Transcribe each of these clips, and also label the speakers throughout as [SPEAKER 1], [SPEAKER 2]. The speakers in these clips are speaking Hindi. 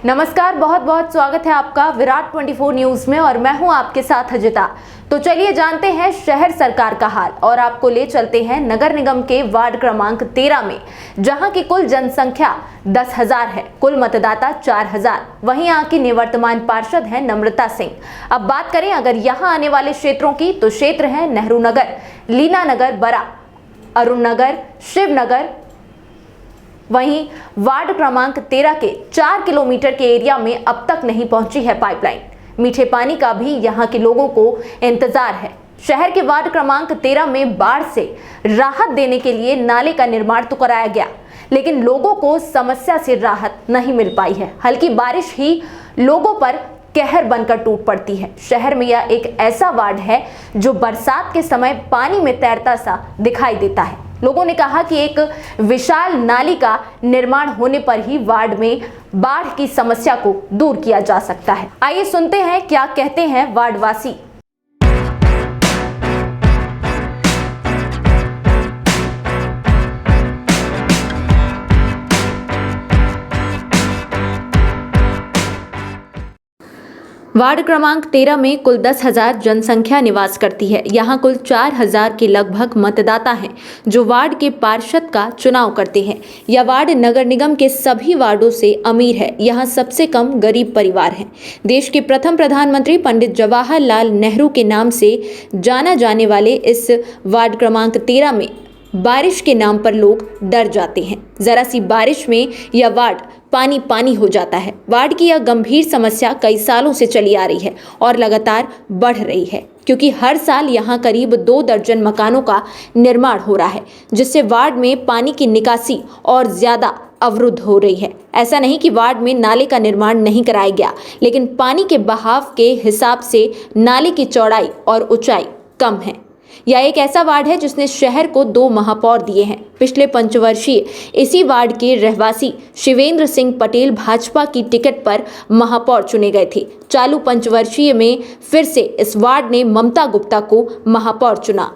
[SPEAKER 1] नमस्कार, बहुत बहुत स्वागत है आपका विराट 24 न्यूज में और मैं हूं आपके साथ अजिता। तो चलिए जानते हैं शहर सरकार का हाल और आपको ले चलते हैं नगर निगम के वार्ड क्रमांक 13 में, जहां की कुल जनसंख्या 10,000 है, कुल मतदाता 4,000। वहीं यहाँ की निवर्तमान पार्षद हैं नम्रता सिंह। अब बात करें अगर यहाँ आने वाले क्षेत्रों की, तो क्षेत्र है नेहरू नगर, लीना नगर, बरा, अरुण नगर, शिव नगर। वहीं वार्ड क्रमांक 13 के 4 किलोमीटर के एरिया में अब तक नहीं पहुंची है पाइपलाइन। मीठे पानी का भी यहां के लोगों को इंतजार है। शहर के वार्ड क्रमांक 13 में बाढ़ से राहत देने के लिए नाले का निर्माण तो कराया गया, लेकिन लोगों को समस्या से राहत नहीं मिल पाई है। हल्की बारिश ही लोगों पर कहर बनकर टूट पड़ती है। शहर में यह एक ऐसा वार्ड है जो बरसात के समय पानी में तैरता सा दिखाई देता है। लोगों ने कहा कि एक विशाल नाली का निर्माण होने पर ही वार्ड में बाढ़ की समस्या को दूर किया जा सकता है। आइए सुनते हैं क्या कहते हैं वार्डवासी। वार्ड क्रमांक 13 में कुल 10,000 जनसंख्या निवास करती है। यहाँ कुल 4,000 के लगभग मतदाता हैं जो वार्ड के पार्षद का चुनाव करते हैं। यह वार्ड नगर निगम के सभी वार्डों से अमीर है। यहाँ सबसे कम गरीब परिवार हैं। देश के प्रथम प्रधानमंत्री पंडित जवाहरलाल नेहरू के नाम से जाना जाने वाले इस वार्ड क्रमांक 13 में बारिश के नाम पर लोग डर जाते हैं। जरा सी बारिश में यह वार्ड पानी पानी हो जाता है। वार्ड की यह गंभीर समस्या कई सालों से चली आ रही है और लगातार बढ़ रही है, क्योंकि हर साल यहाँ करीब 2 दर्जन मकानों का निर्माण हो रहा है, जिससे वार्ड में पानी की निकासी और ज्यादा अवरुद्ध हो रही है। ऐसा नहीं कि वार्ड में नाले का निर्माण नहीं कराया गया, लेकिन पानी के बहाव के हिसाब से नाले की चौड़ाई और ऊंचाई कम है। यह एक ऐसा वार्ड है जिसने शहर को 2 महापौर दिए हैं। पिछले पंचवर्षीय इसी वार्ड के रहवासी शिवेंद्र सिंह पटेल भाजपा की टिकट पर महापौर चुने गए थे। चालू पंचवर्षीय में फिर से इस वार्ड ने ममता गुप्ता को महापौर चुना।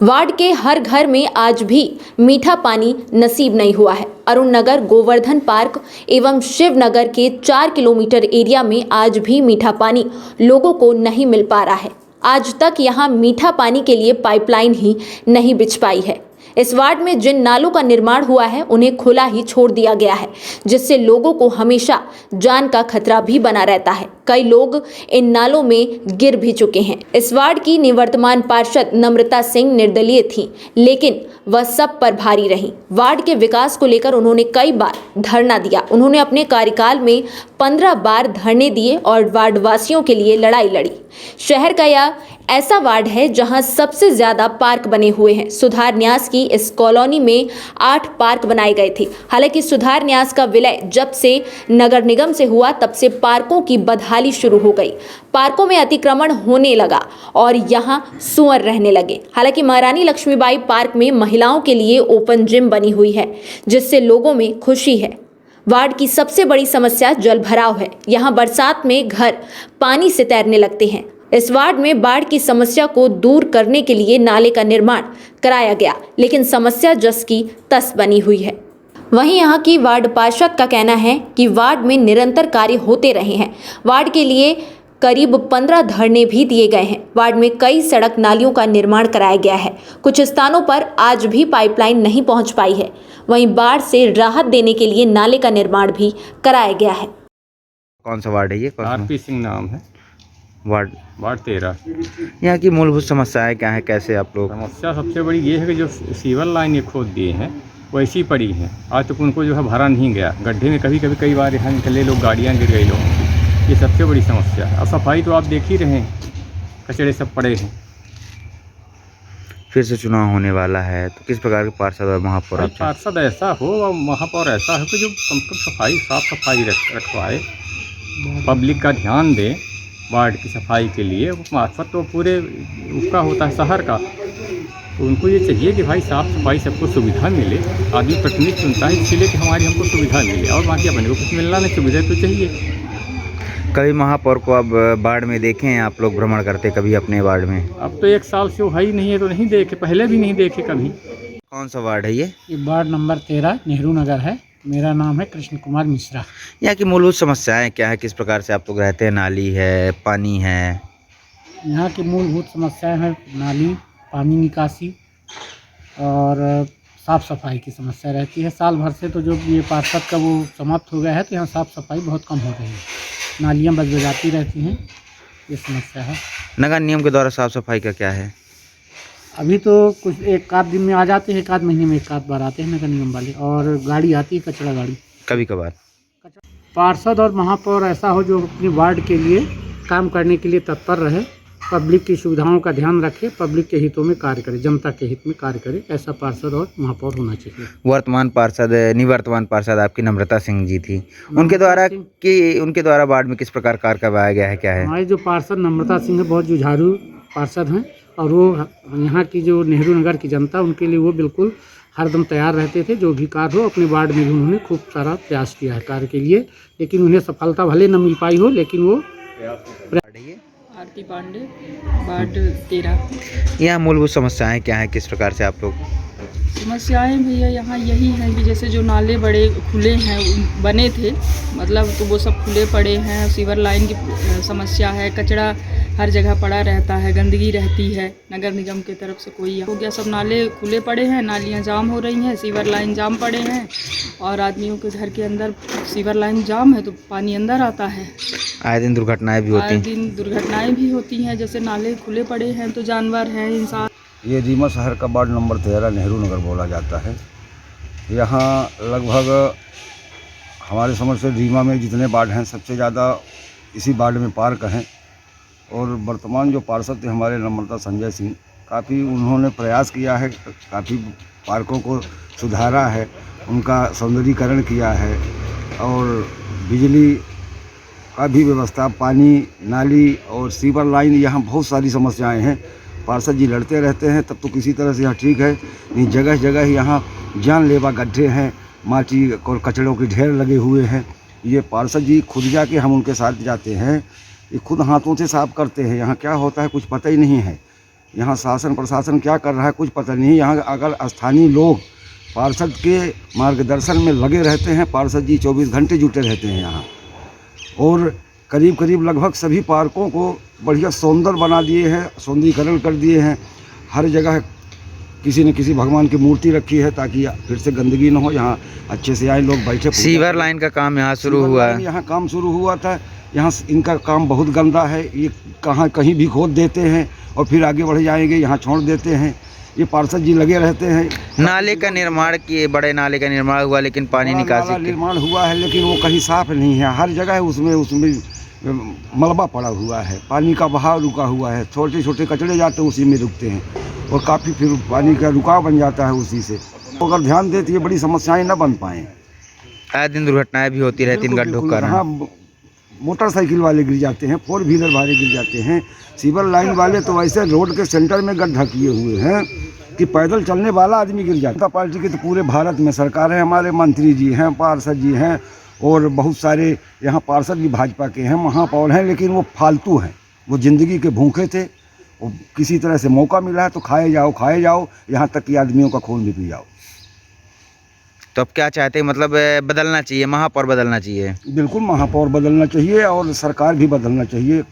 [SPEAKER 1] वार्ड के हर घर में आज भी मीठा पानी नसीब नहीं हुआ है। अरुण नगर, गोवर्धन पार्क एवं शिव नगर के 4 किलोमीटर एरिया में आज भी मीठा पानी लोगों को नहीं मिल पा रहा है। आज तक यहाँ मीठा पानी के लिए पाइपलाइन ही नहीं बिछ पाई है। इस वार्ड में जिन नालों का निर्माण हुआ है उन्हें खुला ही छोड़ दिया गया है, जिससे लोगों को हमेशा जान का खतरा भी बना रहता है। कई लोग इन नालों में गिर भी चुके हैं। इस वार्ड की निवर्तमान पार्षद नम्रता सिंह निर्दलीय थीं, लेकिन वह सब पर भारी रहीं। वार्ड के विकास को लेकर उन्होंने कई बार धरना दिया। उन्होंने अपने कार्यकाल में 15 बार धरने दिए और वार्ड वासियों के लिए लड़ाई लड़ी। शहर का यह ऐसा वार्ड है जहां सबसे ज्यादा पार्क बने हुए हैं। सुधार न्यास की इस कॉलोनी में 8 पार्क बनाए गए थे। हालांकि सुधार न्यास का विलय जब से नगर निगम से हुआ, तब से पार्कों की बदहाली शुरू हो गई। पार्कों में अतिक्रमण होने लगा और यहां सुअर रहने लगे। हालांकि महारानी लक्ष्मीबाई पार्क में महिलाओं के लिए ओपन जिम बनी हुई है, जिससे लोगों में खुशी है। वार्ड की सबसे बड़ी समस्या जल भराव है। यहाँ बरसात में घर पानी से तैरने लगते हैं। इस वार्ड में बाढ़ की समस्या को दूर करने के लिए नाले का निर्माण कराया गया, लेकिन समस्या जस की तस बनी हुई है। वहीं यहाँ की वार्ड पार्षद का कहना है कि वार्ड में निरंतर कार्य होते रहे हैं। वार्ड के लिए करीब 15 धरने भी दिए गए हैं। वार्ड में कई सड़क नालियों का निर्माण कराया गया है। कुछ स्थानों पर आज भी पाइपलाइन नहीं पहुंच पाई है। वहीं बाढ़ से राहत देने के लिए नाले का निर्माण भी कराया गया है।
[SPEAKER 2] कौन सा वार्ड है ये?
[SPEAKER 3] आरपी सिंह नाम है।
[SPEAKER 2] वार्ड
[SPEAKER 3] 13।
[SPEAKER 2] यहाँ की मूलभूत समस्याएं क्या है, कैसे आप लोग?
[SPEAKER 3] समस्या सबसे बड़ी ये है कि जो सीवर लाइन ये खोद दिए हैं वैसी पड़ी हैं। आज तक उनको जो है भरा नहीं गया। गड्ढे में कभी कभी कई बार यहाँ निकले लोग, गाड़ियाँ गिर गई लोगों की। ये सबसे बड़ी समस्या है। और सफाई तो आप देख ही रहे हैं, कचड़े सब पड़े हैं।
[SPEAKER 2] फिर से चुनाव होने वाला है, तो किस प्रकार के पार्षद और महापौर?
[SPEAKER 3] पार्षद ऐसा हो और महापौर ऐसा हो कि जो कम से कम सफाई, साफ सफाई रखवाए, पब्लिक का ध्यान दे वार्ड की सफाई के लिए। मार्फत तो पूरे उसका होता है शहर का, तो उनको ये चाहिए कि भाई साफ़ सफाई सबको सुविधा मिले। आदमी प्रतिनिधि चुनता है इसलिए कि हमारी हमको सुविधा मिले, और बाकी अपने को कुछ मिलना नहीं, सुविधा तो चाहिए।
[SPEAKER 2] कभी महापौर को अब वार्ड में देखे हैं आप लोग, भ्रमण करते कभी अपने वार्ड में?
[SPEAKER 3] अब तो 1 साल से वो है ही नहीं है, तो नहीं देखे, पहले भी नहीं देखे कभी।
[SPEAKER 2] कौन सा वार्ड है ये?
[SPEAKER 4] वार्ड नंबर 13 नेहरू नगर है। मेरा नाम है कृष्ण कुमार मिश्रा।
[SPEAKER 2] यहाँ की मूलभूत समस्याएं क्या है, किस प्रकार से आप लोग रहते हैं? नाली है, पानी है?
[SPEAKER 4] यहाँ की मूलभूत समस्याएं हैं नाली, पानी निकासी और साफ़ सफाई की समस्या रहती है। साल भर से तो जो ये पार्षद का वो समाप्त हो गया है तो यहाँ साफ़ सफाई बहुत कम हो रही है, नालियाँ बजबजाती रहती हैं, ये समस्या है।
[SPEAKER 2] नगर निगम के द्वारा साफ सफाई का क्या है?
[SPEAKER 4] अभी तो कुछ एक आध दिन में आ जाते हैं, एक आध महीने में एक आध बार आते हैं नगर निगम वाले, और गाड़ी आती है कचरा गाड़ी।
[SPEAKER 2] कभी कभार
[SPEAKER 4] पार्षद और महापौर ऐसा हो जो अपने वार्ड के लिए काम करने के लिए तत्पर रहे, पब्लिक की सुविधाओं का ध्यान रखे, पब्लिक के हितों में कार्य करे, जनता के हित में कार्य करे, ऐसा पार्षद और महापौर होना चाहिए।
[SPEAKER 2] निवर्तमान पार्षद आपकी नम्रता सिंह जी थी, उनके द्वारा वार्ड में किस प्रकार कार्य करवाया गया है, क्या है?
[SPEAKER 4] हमारे जो पार्षद नम्रता सिंह है बहुत जुझारू पार्षद हैं, और वो यहाँ की जो नेहरू नगर की जनता उनके लिए वो बिल्कुल हरदम तैयार रहते थे। जो भी कार्य हो अपने वार्ड में भी उन्होंने खूब सारा प्रयास किया है कार्य के लिए, लेकिन उन्हें सफलता भले न मिल पाई हो, लेकिन वो
[SPEAKER 5] आरती पांडे, वार्ड 13।
[SPEAKER 2] यहाँ मूलभूत समस्याएं क्या है, किस प्रकार से आप लोग?
[SPEAKER 5] समस्याएं भैया यहाँ यही हैं कि जैसे जो नाले बड़े खुले हैं बने थे, मतलब तो वो सब खुले पड़े हैं। सीवर लाइन की समस्या है, कचरा हर जगह पड़ा रहता है, गंदगी रहती है। नगर निगम की तरफ से कोई हो गया, सब नाले खुले पड़े हैं, नालियाँ जाम हो रही हैं, सीवर लाइन जाम पड़े हैं, और आदमियों के घर के अंदर सीवर लाइन जाम है तो पानी अंदर आता है।
[SPEAKER 2] आए दिन दुर्घटनाएं भी होती
[SPEAKER 5] आए
[SPEAKER 2] हैं।
[SPEAKER 5] दिन दुर्घटनाएं भी होती हैं, जैसे नाले खुले पड़े हैं तो जानवर हैं, इंसान।
[SPEAKER 6] ये रीमा शहर का वार्ड नंबर 13 नेहरू नगर बोला जाता है। यहाँ लगभग हमारे समझ से रीमा में जितने वार्ड हैं सबसे ज़्यादा इसी वार्ड में पार्क हैं, और वर्तमान जो पार्षद थे हमारे नम्रता संजय सिंह, काफ़ी उन्होंने प्रयास किया है, काफ़ी पार्कों को सुधारा है, उनका सौंदर्यीकरण किया है, और बिजली का भी व्यवस्था, पानी, नाली और सीवर लाइन, यहाँ बहुत सारी समस्याएं हैं। पार्षद जी लड़ते रहते हैं तब तो किसी तरह से यहाँ ठीक है, नहीं जगह जगह यहाँ जानलेवा गड्ढे हैं, माटी और कचड़ों के ढेर लगे हुए हैं। ये पार्षद जी खुद जाके हम उनके साथ जाते हैं, ये खुद हाथों से साफ करते हैं। यहाँ क्या होता है कुछ पता ही नहीं है, यहाँ शासन प्रशासन क्या कर रहा है कुछ पता नहीं। यहाँ अगर स्थानीय लोग पार्षद के मार्गदर्शन में लगे रहते हैं, पार्षद जी 24 घंटे जुटे रहते हैं यहाँ, और करीब करीब लगभग सभी पार्कों को बढ़िया सुंदर बना दिए हैं, सौंदर्यीकरण कर दिए हैं। हर जगह किसी न किसी भगवान की मूर्ति रखी है ताकि फिर से गंदगी न हो, यहाँ अच्छे से आए लोग बैठे।
[SPEAKER 2] सीवर लाइन का काम यहाँ शुरू हुआ है,
[SPEAKER 6] यहाँ काम शुरू हुआ था, यहाँ इनका काम बहुत गंदा है। ये कहीं भी खोद देते हैं और फिर आगे बढ़ जाएंगे, यहाँ छोड़ देते हैं। ये पार्षद जी लगे रहते हैं।
[SPEAKER 2] नाले का निर्माण किए, बड़े नाले का निर्माण हुआ, लेकिन पानी निकासी
[SPEAKER 6] निर्माण हुआ है लेकिन वो कहीं साफ नहीं है, हर जगह उसमें मलबा पड़ा हुआ है, पानी का बहाव रुका हुआ है, छोटे छोटे कचड़े जाते हैं उसी में रुकते हैं, और काफ़ी फिर पानी का रुकाव बन जाता है उसी से। तो अगर ध्यान देते ये बड़ी समस्याएं न बन पाएँ।
[SPEAKER 2] आए दिन दुर्घटनाएं भी होती रहती इन गड्ढों के कारण।
[SPEAKER 6] हाँ, मोटरसाइकिल वाले गिर जाते हैं, 4 व्हीलर वाले गिर जाते हैं, सीवर लाइन वाले तो वैसे रोड के सेंटर में गड्ढा किए हुए हैं कि पैदल चलने वाला आदमी गिर जाता। पार्टी की तो पूरे भारत में सरकार है, हमारे मंत्री जी हैं, पार्षद जी हैं, और बहुत सारे यहाँ पार्षद भी भाजपा के हैं, महापौर हैं, लेकिन वो फालतू हैं, वो ज़िंदगी के भूखे थे। वो किसी तरह से मौका मिला है तो खाए जाओ, यहाँ तक कि आदमियों का खून भी पी जाओ।
[SPEAKER 2] तो अब क्या चाहते हैं, मतलब बदलना चाहिए, महापौर बदलना चाहिए?
[SPEAKER 6] बिल्कुल महापौर बदलना चाहिए और सरकार भी बदलना चाहिए।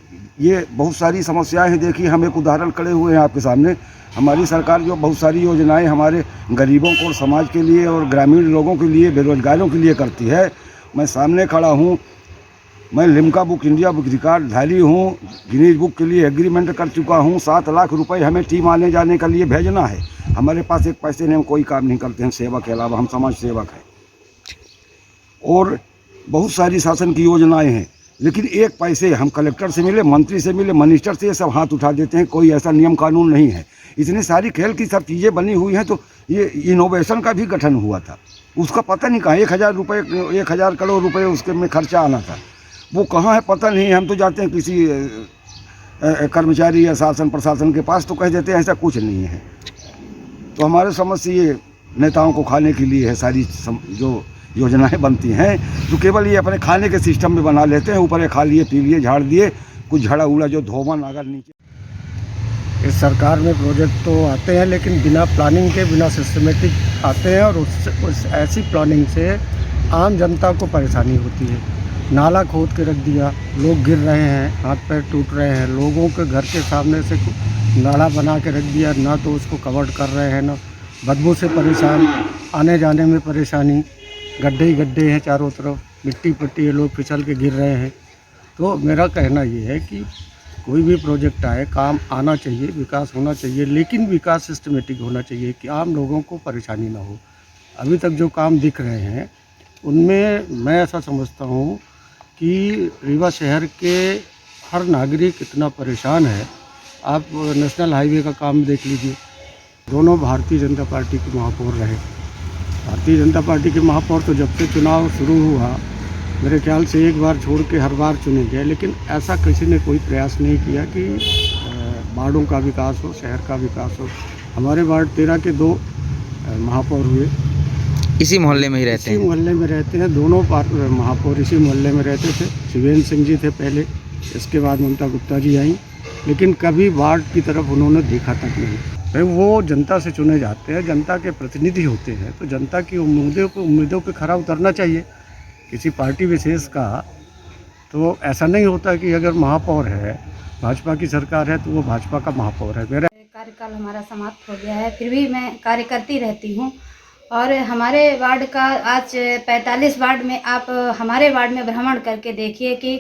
[SPEAKER 6] ये बहुत सारी समस्याएं हैं, देखिए हम एक उदाहरण खड़े हुए हैं आपके सामने। हमारी सरकार जो बहुत सारी योजनाएं हमारे गरीबों को और समाज के लिए और ग्रामीण लोगों के लिए, बेरोजगारों के लिए करती है। मैं सामने खड़ा हूँ, मैं Limca book India book record धारी हूँ, गिनीज बुक के लिए एग्रीमेंट कर चुका हूँ। 7 लाख रुपए हमें टीम आने जाने के लिए भेजना है। हमारे पास एक पैसे नहीं, हम कोई काम नहीं करते हैं सेवा के अलावा, हम समाज सेवक हैं। और बहुत सारी शासन की योजनाएं हैं, लेकिन एक पैसे हम कलेक्टर से मिले, मंत्री से मिले, मिनिस्टर से, सब हाथ उठा देते हैं। कोई ऐसा नियम कानून नहीं है। इतनी सारी खेल की सब चीज़ें बनी हुई हैं, तो ये इनोवेशन का भी गठन हुआ था, उसका पता नहीं कहाँ 1000 करोड़ रुपए उसके में खर्चा आना था, वो कहाँ है पता नहीं। हम तो जाते हैं किसी कर्मचारी या शासन प्रशासन के पास तो कह देते हैं ऐसा कुछ नहीं है। तो हमारे समझ से ये नेताओं को खाने के लिए है सारी जो योजनाएं बनती हैं, जो केवल ये अपने खाने के सिस्टम में बना लेते हैं। ऊपर खा लिए, पी लिए, झाड़ दिए, कुछ झड़ा उड़ा जो धोवन अगर नीचे।
[SPEAKER 4] इस सरकार में प्रोजेक्ट तो आते हैं लेकिन बिना प्लानिंग के, बिना सिस्टमेटिक आते हैं, और उस ऐसी प्लानिंग से आम जनता को परेशानी होती है। नाला खोद के रख दिया, लोग गिर रहे हैं, हाथ पैर टूट रहे हैं, लोगों के घर के सामने से नाला बना के रख दिया, ना तो उसको कवर कर रहे हैं, ना बदबू से परेशान, आने जाने में परेशानी, गड्ढे ही गड्ढे हैं चारों तरफ, मिट्टी पट्टी है, लोग फिसल के गिर रहे हैं। तो मेरा कहना ये है कि कोई भी प्रोजेक्ट आए, काम आना चाहिए, विकास होना चाहिए, लेकिन विकास सिस्टमेटिक होना चाहिए कि आम लोगों को परेशानी ना हो। अभी तक जो काम दिख रहे हैं उनमें मैं ऐसा समझता हूँ कि रीवा शहर के हर नागरिक इतना परेशान है। आप नेशनल हाईवे का काम देख लीजिए, दोनों भारतीय जनता पार्टी के महापौर रहे। भारतीय जनता पार्टी के महापौर तो जब से चुनाव शुरू हुआ मेरे ख्याल से एक बार छोड़ के हर बार चुने गए, लेकिन ऐसा किसी ने कोई प्रयास नहीं किया कि वार्डों का विकास हो, शहर का विकास हो। हमारे वार्ड 13 के 2 महापौर हुए,
[SPEAKER 2] इसी मोहल्ले में ही रहते
[SPEAKER 4] इसी
[SPEAKER 2] हैं।
[SPEAKER 4] मोहल्ले में रहते हैं। दोनों महापौर इसी मोहल्ले में रहते थे। शिवेंद्र सिंह जी थे पहले, इसके बाद ममता गुप्ता जी आई, लेकिन कभी वार्ड की तरफ उन्होंने देखा तक नहीं। भाई वो जनता से चुने जाते हैं, जनता के प्रतिनिधि होते हैं, तो जनता की उम्मीदों पे खरा उतरना चाहिए। किसी पार्टी विशेष का तो ऐसा नहीं होता कि अगर महापौर है, भाजपा की सरकार है, तो वो भाजपा का महापौर है। मेरा
[SPEAKER 7] कार्यकाल हमारा समाप्त हो गया है, फिर भी मैं कार्य करती रहती हूँ। और हमारे वार्ड का आज 45 वार्ड में आप हमारे वार्ड में भ्रमण करके देखिए कि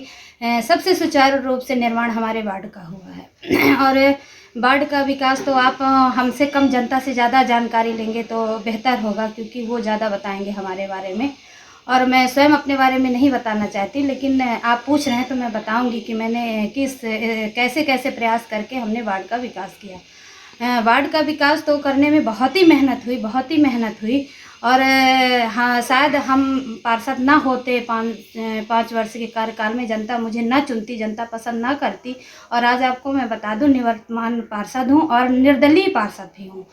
[SPEAKER 7] सबसे सुचारू रूप से निर्माण हमारे वार्ड का हुआ है। और वार्ड का विकास तो आप हमसे कम जनता से ज़्यादा जानकारी लेंगे तो बेहतर होगा, क्योंकि वो ज़्यादा बताएंगे हमारे बारे में। और मैं स्वयं अपने बारे में नहीं बताना चाहती, लेकिन आप पूछ रहे हैं तो मैं बताऊंगी कि मैंने कैसे कैसे प्रयास करके हमने वार्ड का विकास किया। वार्ड का विकास तो करने में बहुत ही मेहनत हुई। और हाँ, शायद हम पार्षद ना होते 5 वर्ष के कार्यकाल में, जनता मुझे ना चुनती, जनता पसंद ना करती। और आज आपको मैं बता दूं, निवर्तमान पार्षद हूँ और निर्दलीय पार्षद भी हूँ।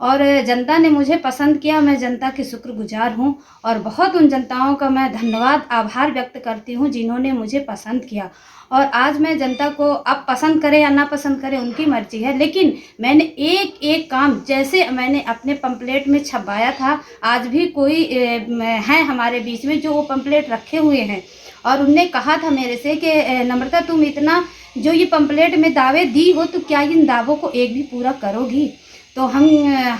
[SPEAKER 7] और जनता ने मुझे पसंद किया, मैं जनता की शुक्रगुजार हूँ। और बहुत उन जनताओं का मैं धन्यवाद, आभार व्यक्त करती हूँ जिन्होंने मुझे पसंद किया। और आज मैं जनता को अब पसंद करे या ना पसंद करे उनकी मर्जी है, लेकिन मैंने एक एक काम, जैसे मैंने अपने पंपलेट में छपवाया था, आज भी कोई है हमारे बीच में जो वो पंपलेट रखे हुए हैं। और उनने कहा था मेरे से कि नम्रता, तुम इतना जो ये पंपलेट में दावे दी हो, तो क्या इन दावों को एक भी पूरा करोगी? तो हम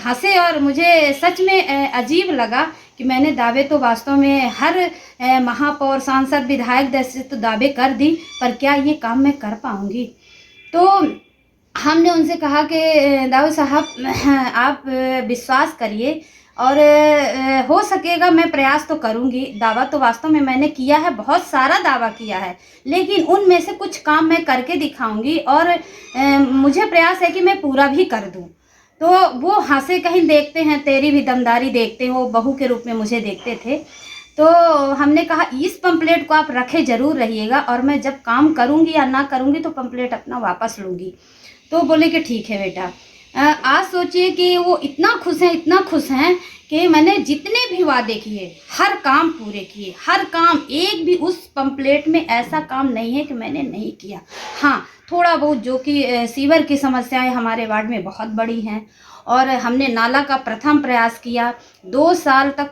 [SPEAKER 7] हंसे और मुझे सच में अजीब लगा कि मैंने दावे तो वास्तव में हर महापौर, सांसद, विधायक जैसे तो दावे कर दी, पर क्या ये काम मैं कर पाऊँगी? तो हमने उनसे कहा कि दाऊ साहब, आप विश्वास करिए और हो सकेगा मैं प्रयास तो करूँगी। दावा तो वास्तव में मैंने किया है, बहुत सारा दावा किया है, लेकिन उनमें से कुछ काम मैं करके दिखाऊँगी और मुझे प्रयास है कि मैं पूरा भी कर दूँ। तो वो हंसे, कहीं देखते हैं तेरी भी दमदारी देखते हो, बहू के रूप में मुझे देखते थे। तो हमने कहा इस पंपलेट को आप रखे ज़रूर रहिएगा, और मैं जब काम करूँगी या ना करूँगी तो पंपलेट अपना वापस लूँगी। तो बोले कि ठीक है बेटा। आज सोचिए कि वो इतना खुश हैं कि मैंने जितने भी वादे किए हर काम पूरे किए, हर काम, एक भी उस पंपलेट में ऐसा काम नहीं है कि मैंने नहीं किया। हाँ, थोड़ा बहुत जो कि सीवर की समस्याएं हमारे वार्ड में बहुत बड़ी हैं, और हमने नाला का प्रथम प्रयास किया। 2 साल तक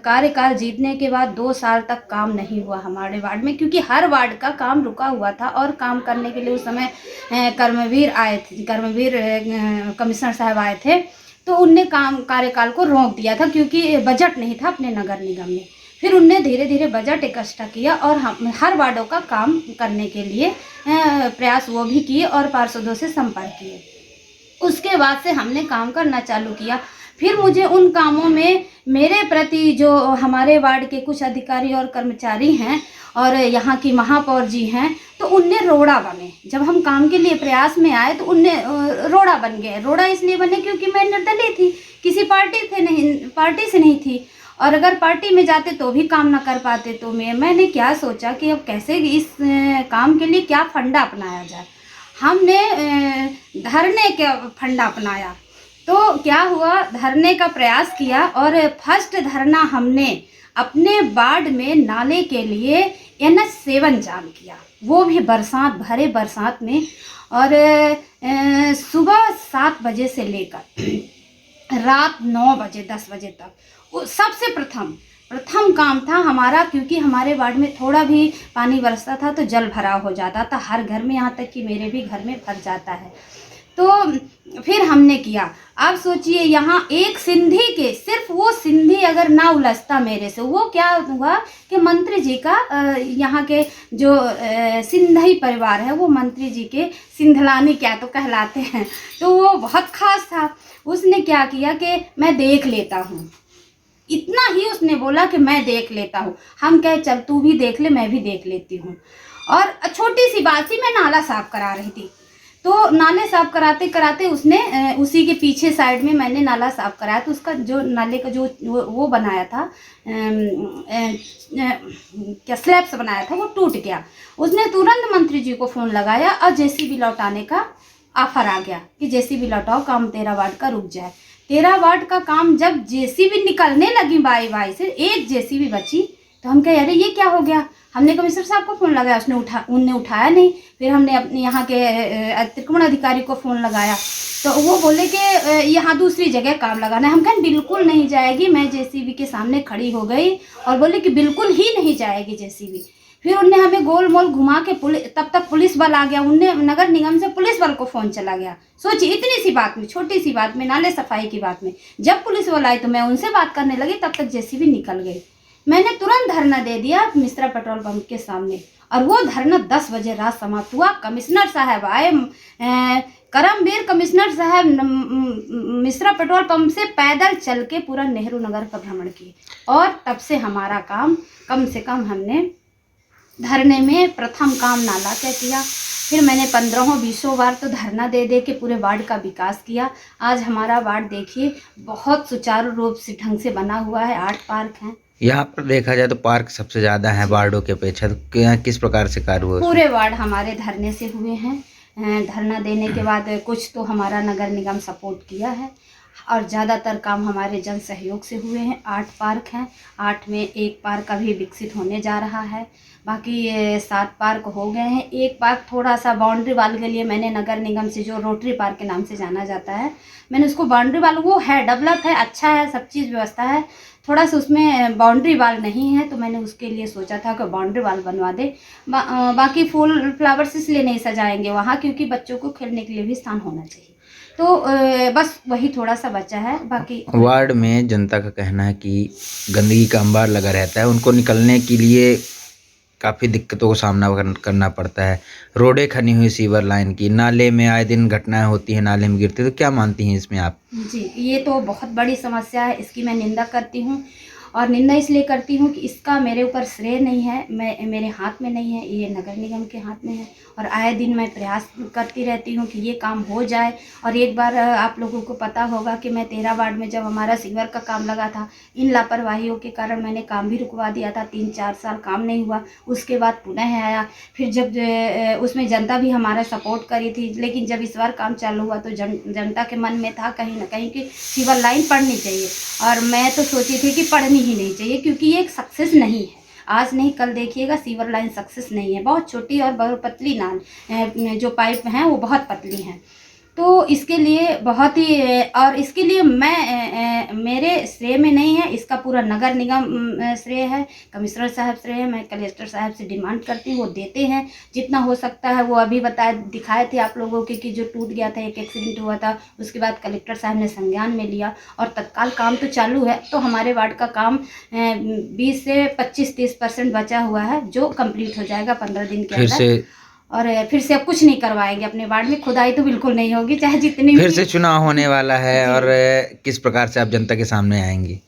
[SPEAKER 7] कार्यकाल जीतने के बाद 2 साल तक काम नहीं हुआ हमारे वार्ड में, क्योंकि हर वार्ड का काम रुका हुआ था। और काम करने के लिए उस समय कर्मवीर कमिश्नर साहब आए थे, तो उनने कार्यकाल को रोक दिया था, क्योंकि बजट नहीं था अपने नगर निगम में। फिर उनने धीरे धीरे बजट इकट्ठा किया और हम हर वार्डों का काम करने के लिए प्रयास वो भी किए और पार्षदों से संपर्क किए। उसके बाद से हमने काम करना चालू किया। फिर मुझे उन कामों में मेरे प्रति जो हमारे वार्ड के कुछ अधिकारी और कर्मचारी हैं और यहाँ की महापौर जी हैं, तो उनने रोड़ा बने। जब हम काम के लिए प्रयास में आए तो उनने रोड़ा बन गए। रोड़ा इसलिए बने क्योंकि मैं निर्दलीय थी, किसी पार्टी से नहीं थी, और अगर पार्टी में जाते तो भी काम ना कर पाते। तो मैंने क्या सोचा कि अब कैसे इस काम के लिए क्या फंडा अपनाया जाए। हमने धरने का फंडा अपनाया। तो क्या हुआ, धरने का प्रयास किया और फर्स्ट धरना हमने अपने वार्ड में नाले के लिए NH7 जाम किया, वो भी भरे बरसात में। और सुबह 7 बजे से लेकर रात 9 बजे 10 बजे तक सबसे प्रथम प्रथम काम था हमारा, क्योंकि हमारे वार्ड में थोड़ा भी पानी बरसता था तो जल भराव हो जाता था हर घर में, यहाँ तक कि मेरे भी घर में भर जाता है। तो फिर हमने किया। अब सोचिए यहाँ एक सिंधी के, सिर्फ वो सिंधी अगर ना उलझता मेरे से, वो क्या हुआ कि मंत्री जी का यहाँ के जो सिंधी परिवार है वो मंत्री जी के सिंधलानी क्या तो कहलाते हैं, तो वो बहुत खास था। उसने क्या किया कि मैं देख लेता हूँ, इतना ही उसने बोला कि मैं देख लेता हूँ। हम कहे चल तू भी देख ले, मैं भी देख लेती हूँ। और छोटी सी बात थी, मैं नाला साफ करा रही थी, तो नाले साफ कराते कराते उसने उसी के पीछे साइड में मैंने नाला साफ कराया, तो उसका जो नाले का जो वो बनाया था क्या स्लैब्स बनाया था वो टूट गया। उसने तुरंत मंत्री जी को फ़ोन लगाया और जेसीबी लौटाने का ऑफर आ गया कि जेसीबी लौटाओ, काम 13 वार्ड का रुक जाए। 13 वार्ड का काम जब जेसीबी निकलने लगी बाई बाई से, एक जेसीबी बची, तो हम कहे अरे ये क्या हो गया। हमने कमिश्नर साहब को फ़ोन लगाया, उनने उठाया नहीं। फिर हमने अपने यहाँ के अतिक्रमण अधिकारी को फ़ोन लगाया, तो वो बोले कि यहाँ दूसरी जगह काम लगाना है। हम कहें बिल्कुल नहीं जाएगी। मैं जेसीबी के सामने खड़ी हो गई और बोले कि बिल्कुल ही नहीं जाएगी जेसीबी। फिर उनने हमें गोल मोल घुमा के तब तक पुलिस बल आ गया, उनने नगर निगम से पुलिस बल को फ़ोन चला गया। सोचिए इतनी सी बात में, छोटी सी बात में, नाले सफाई की बात में, जब पुलिस बल आई तो मैं उनसे बात करने लगी, तब तक जेसीबी निकल गई। मैंने तुरंत धरना दे दिया मिश्रा पेट्रोल पंप के सामने, और वो धरना 10 बजे रात समाप्त हुआ। कमिश्नर साहब आए, करमवीर कमिश्नर साहब मिश्रा पेट्रोल पंप से पैदल चल के पूरा नेहरू नगर का भ्रमण किए, और तब से हमारा काम कम से कम हमने धरने में प्रथम काम नाला का किया। फिर मैंने 15-20 बार तो धरना दे दे के पूरे वार्ड का विकास किया। आज हमारा वार्ड देखिए बहुत सुचारू रूप से ढंग से बना हुआ है, 8 पार्क हैं।
[SPEAKER 2] यहाँ पर देखा जाए तो पार्क सबसे ज़्यादा है वार्डों के अपेक्षा, तो यहाँ किस प्रकार से कार्य हुआ?
[SPEAKER 7] पूरे वार्ड हमारे धरने से हुए हैं। धरना देने के बाद कुछ तो हमारा नगर निगम सपोर्ट किया है, और ज़्यादातर काम हमारे जन सहयोग से हुए हैं। 8 पार्क हैं, 8 में 1 पार्क अभी विकसित होने जा रहा है, बाकी 7 पार्क हो गए हैं। 1 पार्क थोड़ा सा बाउंड्री वाल के लिए मैंने नगर निगम से, जो रोटरी पार्क के नाम से जाना जाता है, मैंने उसको बाउंड्री वाल, वो है डेवलप है, अच्छा है, सब चीज़ व्यवस्था है, थोड़ा सा उसमें बाउंड्री वाल नहीं है, तो मैंने उसके लिए सोचा था कि बाउंड्री वाल बनवा दे। बाकी फूल फ्लावर्स इसलिए नहीं सजाएंगे वहाँ, क्योंकि बच्चों को खेलने के लिए भी स्थान होना चाहिए, तो बस वही थोड़ा सा बचा है। बाकी
[SPEAKER 2] वार्ड में जनता का कहना है कि गंदगी का अंबार लगा रहता है, उनको निकलने के लिए काफ़ी दिक्कतों का सामना करना पड़ता है। रोडें खनी हुई सीवर लाइन की, नाले में आए दिन घटनाएं होती हैं, नाले में गिरते, तो क्या मानती हैं इसमें आप?
[SPEAKER 7] जी, ये तो बहुत बड़ी समस्या है, इसकी मैं निंदा करती हूँ, और निंदा इसलिए करती हूँ कि इसका मेरे ऊपर श्रेय नहीं है, मेरे हाथ में नहीं है, ये नगर निगम के हाथ में है। और आए दिन मैं प्रयास करती रहती हूँ कि ये काम हो जाए। और एक बार आप लोगों को पता होगा कि मैं 13 वार्ड में जब हमारा सीवर का काम लगा था, इन लापरवाहियों के कारण मैंने काम भी रुकवा दिया था, 3-4 साल काम नहीं हुआ। उसके बाद पुनः आया, फिर जब उसमें जनता भी हमारा सपोर्ट करी थी, लेकिन जब इस बार काम चालू हुआ तो जनता के मन में था कहीं ना कहीं कि सीवर लाइन पड़नी चाहिए, और मैं तो सोची थी कि पड़नी ही नहीं चाहिए, क्योंकि ये एक सक्सेस नहीं है। आज नहीं कल देखिएगा सीवर लाइन सक्सेस नहीं है, बहुत छोटी और बहुत पतली नाल जो पाइप हैं वो बहुत पतली हैं। तो इसके लिए बहुत ही, और इसके लिए मैं मेरे श्रेय में नहीं है, इसका पूरा नगर निगम श्रेय है, कमिश्नर साहब श्रेय है। मैं कलेक्टर साहब से डिमांड करती हूँ, वो देते हैं जितना हो सकता है। वो अभी दिखाए थे आप लोगों के कि जो टूट गया था, एक एक्सीडेंट हुआ था, उसके बाद कलेक्टर साहब ने संज्ञान में लिया और तत्काल काम तो चालू है। तो हमारे वार्ड का काम 20 से 25-30% बचा हुआ है, जो कंप्लीट हो जाएगा 15 दिन के अंदर। और फिर से अब कुछ नहीं करवाएंगे अपने वार्ड में, खुदाई तो बिल्कुल नहीं होगी, चाहे जितनी
[SPEAKER 2] फिर से चुनाव होने वाला है, और किस प्रकार से आप जनता के सामने आएंगी?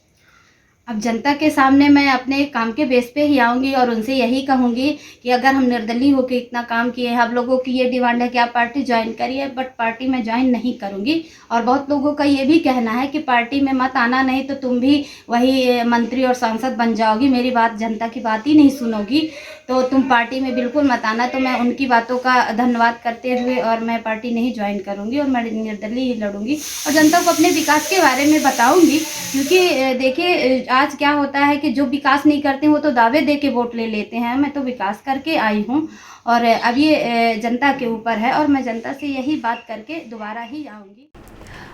[SPEAKER 7] अब जनता के सामने मैं अपने काम के बेस पे ही आऊँगी, और उनसे यही कहूँगी कि अगर हम निर्दलीय होकर इतना काम किए हैं, आप लोगों की ये डिमांड है कि आप पार्टी ज्वाइन करिए, बट पार्टी में ज्वाइन नहीं करूँगी। और बहुत लोगों का ये भी कहना है कि पार्टी में मत आना, नहीं तो तुम भी वही मंत्री और सांसद बन जाओगी, मेरी बात, जनता की बात ही नहीं सुनोगी, तो तुम पार्टी में बिल्कुल मत आना। तो मैं उनकी बातों का धन्यवाद करते हुए, और मैं पार्टी नहीं ज्वाइन करूँगी, और मैं निर्दलीय ही लड़ूँगी, और जनता को अपने विकास के बारे में बताऊँगी। क्योंकि देखिए आज क्या होता है कि जो विकास नहीं करते हैं वो तो दावे दे के वोट ले लेते हैं। मैं तो विकास करके आई हूँ, और अब ये जनता के ऊपर है, और मैं जनता से यही बात करके दोबारा ही आऊँगी।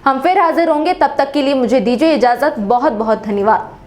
[SPEAKER 1] हम फिर हाजिर होंगे, तब तक के लिए मुझे दीजिए इजाज़त। बहुत बहुत धन्यवाद।